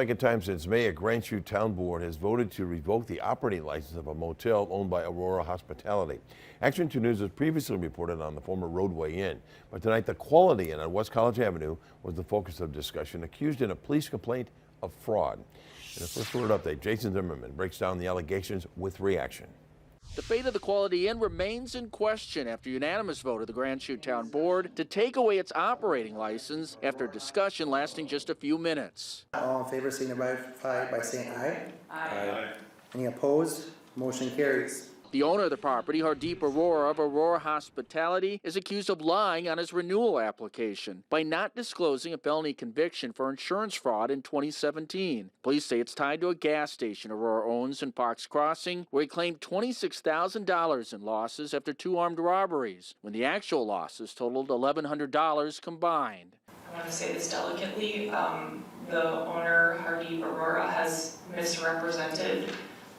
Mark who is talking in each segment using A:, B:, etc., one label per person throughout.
A: Second time since May, a Grand Chute Town Board has voted to revoke the operating license of a motel owned by Aurora Hospitality. Action 2 News has previously reported on the former Roadway Inn, but tonight the Quality Inn on West College Avenue was the focus of discussion, accused in a police complaint of fraud. In a first word update, Jason Zimmerman breaks down the allegations with reaction.
B: The fate of the Quality Inn remains in question after a unanimous vote of the Grand Chute Town Board to take away its operating license after a discussion lasting just a few minutes.
C: All in favor signify by saying aye.
D: Aye.
C: Any opposed? Motion carries.
B: The owner of the property, Hardeep Aurora of Aurora Hospitality, is accused of lying on his renewal application by not disclosing a felony conviction for insurance fraud in 2017. Police say it's tied to a gas station Aurora owns in Fox Crossing, where he claimed $26,000 in losses after 2 armed robberies, when the actual losses totaled $1,100 combined.
D: I want to say this delicately. The owner, Hardeep Aurora, has misrepresented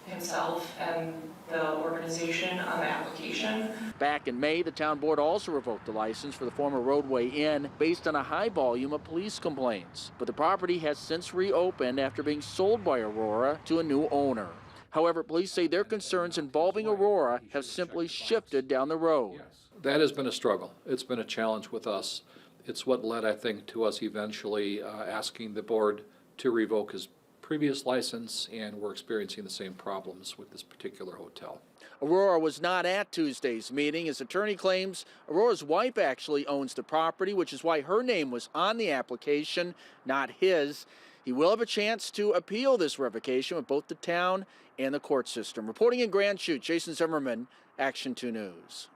D: himself and the organization on the application.
B: Back in May, the town board also revoked the license for the former Roadway Inn based on a high volume of police complaints. But the property has since reopened after being sold by Aurora to a new owner. However, police say their concerns involving Aurora have simply shifted down the road.
E: That has been a struggle. It's been a challenge with us. It's what led, I think, to us eventually asking the board to revoke his previous license, and we're experiencing the same problems with this particular hotel.
B: Aurora was not at Tuesday's meeting. His attorney claims Aurora's wife actually owns the property, which is why her name was on the application, not his. He will have a chance to appeal this revocation with both the town and the court system. Reporting in Grand Chute, Jason Zimmerman, Action 2 News.